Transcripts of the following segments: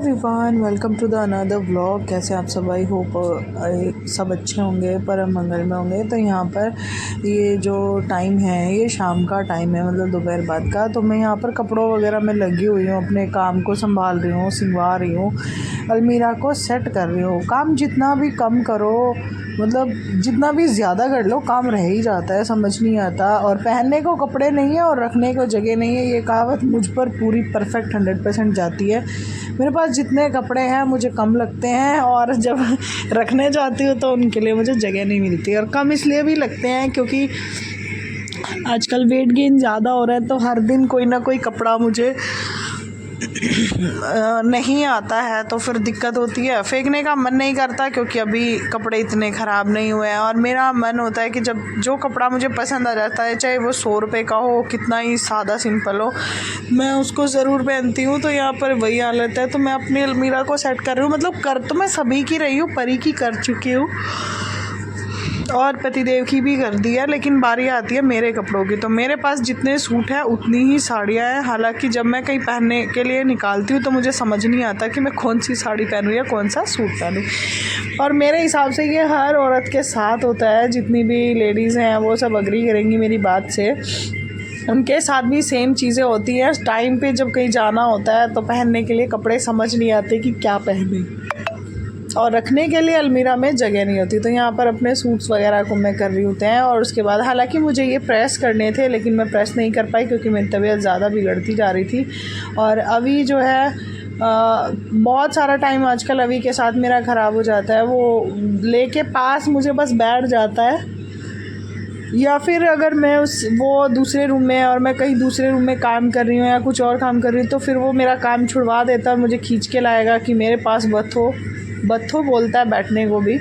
Everyone, welcome to the another vlog. कैसे आप सब? आई होप सब अच्छे होंगे, परम मंगल में होंगे। तो यहाँ पर ये जो टाइम है ये शाम का टाइम है, मतलब दोपहर बाद का। तो मैं यहाँ पर कपड़ों वगैरह में लगी हुई हूँ, अपने काम को संभाल रही हूँ, सिंगवा रही हूँ, अलमीरा को सेट कर रही हूँ। काम जितना भी कम करो, मतलब जितना भी ज़्यादा कर लो, काम रह ही जाता है, समझ नहीं आता। और पहनने को कपड़े नहीं है और रखने को जगह नहीं है, ये कहावत मुझ पर पूरी परफेक्ट 100% जाती है। मेरे पास जितने कपड़े हैं मुझे कम लगते हैं, और जब रखने जाती हूँ तो उनके लिए मुझे जगह नहीं मिलती। और कम इसलिए भी लगते हैं क्योंकि आजकल वेट गेन ज़्यादा हो रहा है, तो हर दिन कोई ना कोई कपड़ा मुझे नहीं आता है, तो फिर दिक्कत होती है। फेंकने का मन नहीं करता क्योंकि अभी कपड़े इतने ख़राब नहीं हुए हैं। और मेरा मन होता है कि जब जो कपड़ा मुझे पसंद आ जाता है, चाहे वो 100 रुपये का हो, कितना ही सादा सिंपल हो, मैं उसको ज़रूर पहनती हूँ। तो यहाँ पर वही हालत है। तो मैं अपनी अलमीरा को सेट कर रही हूँ, मतलब कर तो मैं सभी की रही हूँ, परी की कर चुकी हूँ और पतिदेव की भी कर दी है, लेकिन बारी आती है मेरे कपड़ों की। तो मेरे पास जितने सूट हैं उतनी ही साड़ियाँ हैं। हालांकि जब मैं कहीं पहनने के लिए निकालती हूँ तो मुझे समझ नहीं आता कि मैं कौन सी साड़ी पहनूँ या कौन सा सूट पहनूँ। और मेरे हिसाब से ये हर औरत के साथ होता है, जितनी भी लेडीज़ हैं वो सब अग्री करेंगी मेरी बात से। उनके साथ भी सेम चीज़ें होती हैं। टाइम पे जब कहीं जाना होता है तो पहनने के लिए कपड़े समझ नहीं आते कि क्या पहने, और रखने के लिए अलमीरा में जगह नहीं होती। तो यहाँ पर अपने सूट्स वगैरह को मैं कर रही होते हैं। और उसके बाद हालांकि मुझे ये प्रेस करने थे, लेकिन मैं प्रेस नहीं कर पाई क्योंकि मेरी तबीयत ज़्यादा बिगड़ती जा रही थी। और अभी जो है बहुत सारा टाइम आजकल अभी के साथ मेरा ख़राब हो जाता है। वो लेके पास मुझे बस बैठ जाता है, या फिर अगर मैं वो दूसरे रूम में और मैं कहीं दूसरे रूम में काम कर रही हूँ या कुछ और काम कर रही हूँ, तो फिर वो मेरा काम छुड़वा देता है और मुझे खींच के लाएगा कि मेरे पास बत्थो बोलता है बैठने को भी,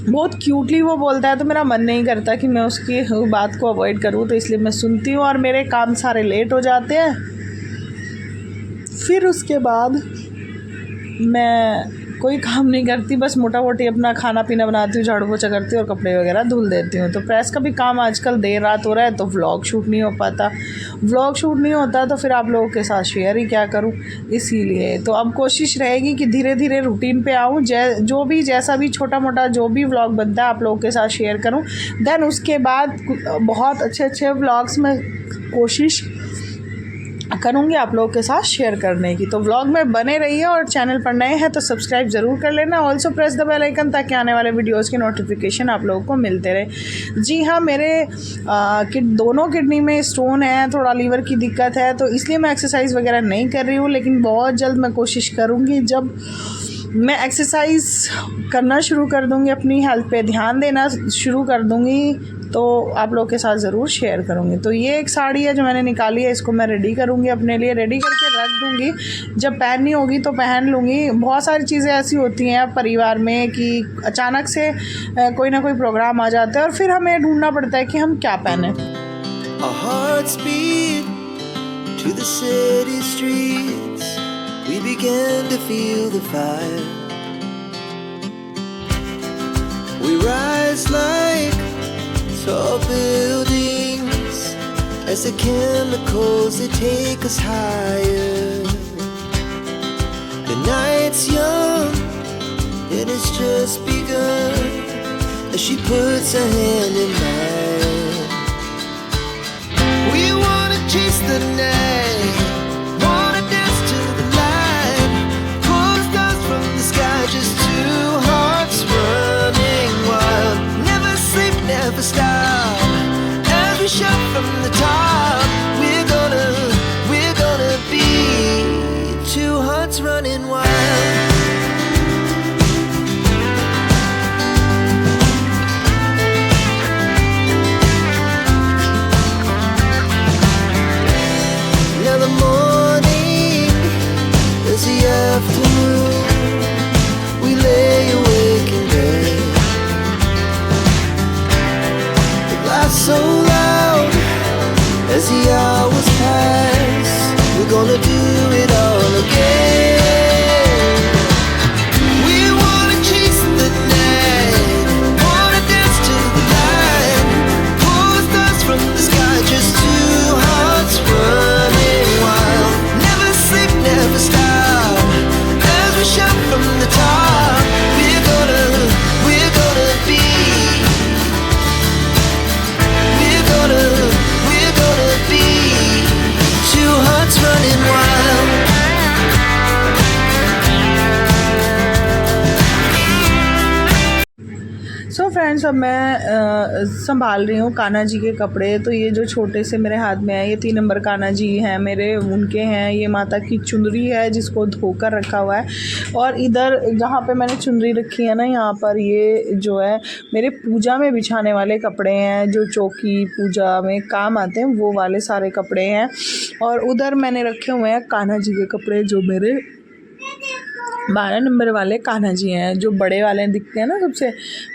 बहुत क्यूटली वो बोलता है। तो मेरा मन नहीं करता कि मैं उसकी बात को अवॉइड करूँ, तो इसलिए मैं सुनती हूँ और मेरे काम सारे लेट हो जाते हैं। फिर उसके बाद मैं कोई काम नहीं करती, बस मोटा मोटी अपना खाना पीना बनाती हूँ, झाड़ू पोछा करती हूँ और कपड़े वगैरह धुल देती हूँ। तो प्रेस का भी काम आजकल देर रात हो रहा है, तो व्लॉग शूट नहीं हो पाता। व्लॉग शूट नहीं होता तो फिर आप लोगों के साथ शेयर ही क्या करूँ, इसीलिए। तो अब कोशिश रहेगी कि धीरे धीरे रूटीन पे आऊँ, जो भी जैसा भी छोटा मोटा जो भी व्लॉग बनता है आप लोगों के साथ शेयर करूँ। देन उसके बाद बहुत अच्छे अच्छे व्लॉग्स में कोशिश करूँगी आप लोगों के साथ शेयर करने की। तो व्लॉग में बने रहिए, और चैनल पर नए हैं तो सब्सक्राइब ज़रूर कर लेना। Also press the bell icon, ताकि आने वाले वीडियोस की नोटिफिकेशन आप लोगों को मिलते रहे। जी हाँ, मेरे दोनों किडनी में स्टोन है, थोड़ा लीवर की दिक्कत है, तो इसलिए मैं एक्सरसाइज वगैरह नहीं कर रही हूँ। लेकिन बहुत जल्द मैं कोशिश करूँगी, जब मैं एक्सरसाइज करना शुरू कर दूँगी, अपनी हेल्थ पे ध्यान देना शुरू कर दूँगी, तो आप लोग के साथ ज़रूर शेयर करूँगी। तो ये एक साड़ी है जो मैंने निकाली है, इसको मैं रेडी करूँगी, अपने लिए रेडी करके रख दूँगी। जब पहननी होगी तो पहन लूँगी। बहुत सारी चीज़ें ऐसी होती हैं परिवार में कि अचानक से कोई ना कोई प्रोग्राम आ जाता है और फिर हमें ढूंढना पड़ता है कि हम क्या पहने। We began to feel the fire. We rise like tall buildings as the chemicals they take us higher. The night's young and it's just begun as she puts her hand in mine. We wanna chase the night, just two hearts running wild. Never sleep, never stop. As we shout from the top, we're gonna be two hearts running wild. Now the morning is the afternoon. Lay awake in bed, the laugh so loud as the hours pass. We're gonna do it all again. We wanna chase the night, wanna dance to the light, pull stars from the sky, just two hearts running wild. Never sleep, never stop. Friends अब मैं संभाल रही हूँ कान्हा जी के कपड़े। तो ये जो छोटे से मेरे हाथ में है, ये 3 नंबर कान्हा जी हैं मेरे, उनके हैं। ये माता की चुनरी है जिसको धोकर रखा हुआ है। और इधर जहाँ पे मैंने चुनरी रखी है ना, यहाँ पर ये जो है मेरे पूजा में बिछाने वाले कपड़े हैं, जो चौकी पूजा में काम आते हैं, वो वाले सारे कपड़े हैं। और उधर मैंने रखे हुए हैं कान्हा जी के कपड़े, जो मेरे 12 नंबर वाले कान्हा जी हैं, जो बड़े वाले दिखते हैं ना सबसे,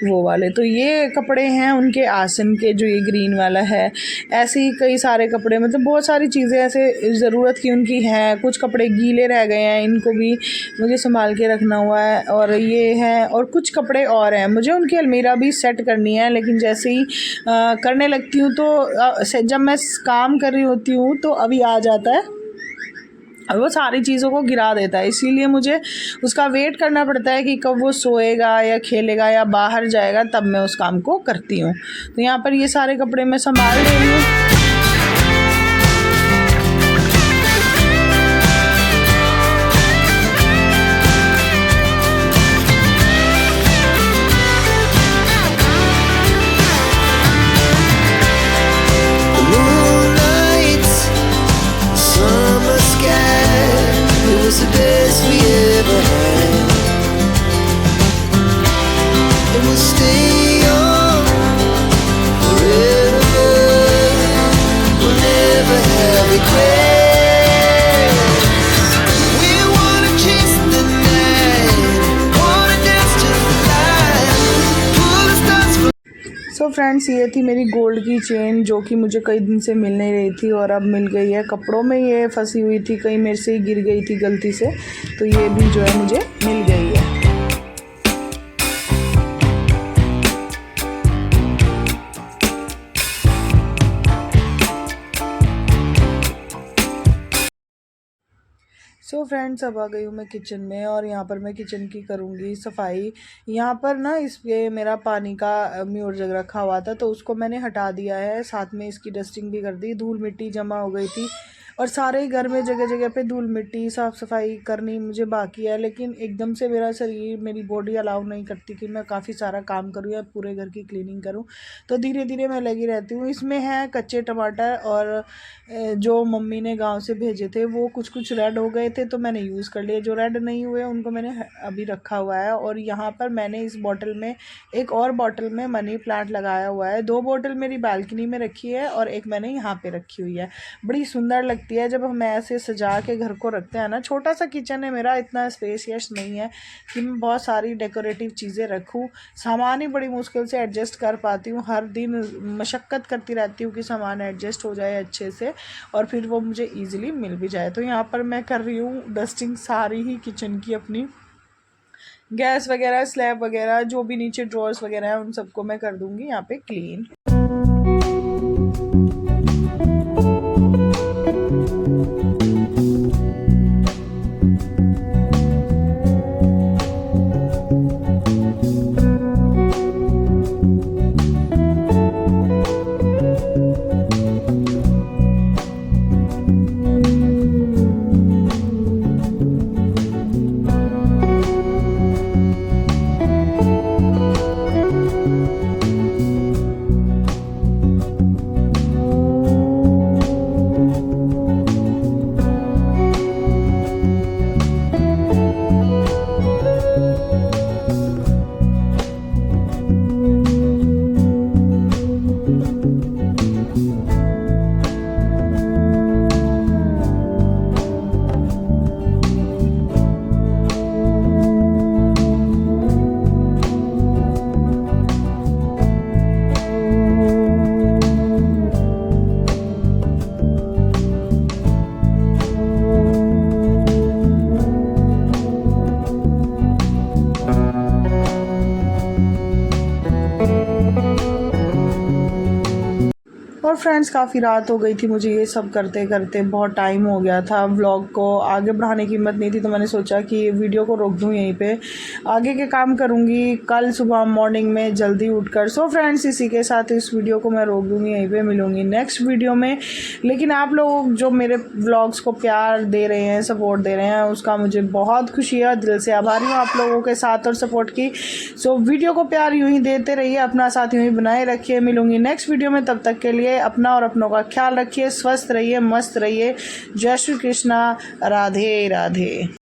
वो वाले। तो ये कपड़े हैं उनके आसन के, जो ये ग्रीन वाला है। ऐसे ही कई सारे कपड़े, मतलब बहुत सारी चीज़ें ऐसे ज़रूरत की उनकी हैं। कुछ कपड़े गीले रह गए हैं, इनको भी मुझे संभाल के रखना हुआ है। और ये है, और कुछ कपड़े और हैं, मुझे उनकी अलमीरा भी सेट करनी है। लेकिन जैसे ही करने लगती हूँ तो जब मैं काम कर रही होती हूँ तो अभी आ जाता है और वो सारी चीज़ों को गिरा देता है। इसीलिए मुझे उसका वेट करना पड़ता है कि कब वो सोएगा या खेलेगा या बाहर जाएगा, तब मैं उस काम को करती हूँ। तो यहाँ पर ये सारे कपड़े मैं संभाल रही हूँ। The best we ever had, and we'll stay on forever. We'll never have regrets. We wanna chase the night, wanna dance to the light, pull the stars from. So friends, ये थी मेरी गोल्ड की chain, जो कि मुझे कई दिन से मिल नहीं रही थी और अब मिल गई है। कपड़ों में ये फंसी हुई थी, कहीं मेरे से ही गिर गई थी गलती से, तो ये भी जो है मुझे मिल गई है। सो फ्रेंड्स, अब आ गई हूँ मैं किचन में और यहाँ पर मैं किचन की करूँगी सफाई। यहाँ पर ना इस पे मेरा पानी का म्योर जग रखा हुआ था, तो उसको मैंने हटा दिया है। साथ में इसकी डस्टिंग भी कर दी। धूल मिट्टी जमा हो गई थी और सारे घर में जगह जगह पे धूल मिट्टी साफ़ सफाई करनी मुझे बाकी है। लेकिन एकदम से मेरा शरीर, मेरी बॉडी अलाउ नहीं करती कि मैं काफ़ी सारा काम करूँ या पूरे घर की क्लीनिंग करूँ। तो धीरे धीरे मैं लगी रहती हूँ। इसमें है कच्चे टमाटर, और जो मम्मी ने गांव से भेजे थे वो कुछ कुछ रेड हो गए थे, तो मैंने यूज़ कर लिए। जो रेड नहीं हुए उनको मैंने अभी रखा हुआ है। और यहाँ पर मैंने इस बॉटल में, एक और बॉटल में मनी प्लांट लगाया हुआ है। 2 बॉटल मेरी बालकनी में रखी है और एक मैंने यहाँ पे रखी हुई है। बड़ी सुंदर लगती है जब हम ऐसे सजा के घर को रखते हैं ना। छोटा सा किचन है मेरा, इतना स्पेसियस नहीं है कि मैं बहुत सारी डेकोरेटिव चीज़ें रखूँ। सामान ही बड़ी मुश्किल से एडजस्ट कर पाती हूँ। हर दिन मशक्क़त करती रहती हूँ कि सामान एडजस्ट हो जाए अच्छे से और फिर वो मुझे ईज़िली मिल भी जाए। तो यहाँ पर मैं कर रही हूँ डस्टिंग सारी ही किचन की, अपनी गैस वगैरह, स्लैब वगैरह, जो भी नीचे ड्रॉर्स वगैरह हैं, उन सबको मैं कर दूँगी यहाँ पे क्लीन। और फ्रेंड्स काफ़ी रात हो गई थी मुझे ये सब करते करते, बहुत टाइम हो गया था। व्लॉग को आगे बढ़ाने की हिम्मत नहीं थी, तो मैंने सोचा कि वीडियो को रोक दूँ यहीं पे, आगे के काम करूँगी कल सुबह मॉर्निंग में जल्दी उठकर। सो फ्रेंड्स इसी के साथ इस वीडियो को मैं रोक दूँगी यहीं पे, मिलूँगी नेक्स्ट वीडियो में। लेकिन आप लोग जो मेरे व्लॉग्स को प्यार दे रहे हैं, सपोर्ट दे रहे हैं, उसका मुझे बहुत खुशी है, दिल से आभारी हूँ आप लोगों के साथ और सपोर्ट की। सो वीडियो को प्यार यूँ ही देते रहिए, अपना साथ यूँ ही बनाए रखिए। मिलूँगी नेक्स्ट वीडियो में, तब तक के लिए अपना और अपनों का ख्याल रखिए, स्वस्थ रहिए, मस्त रहिए। जय श्री कृष्णा, राधे राधे।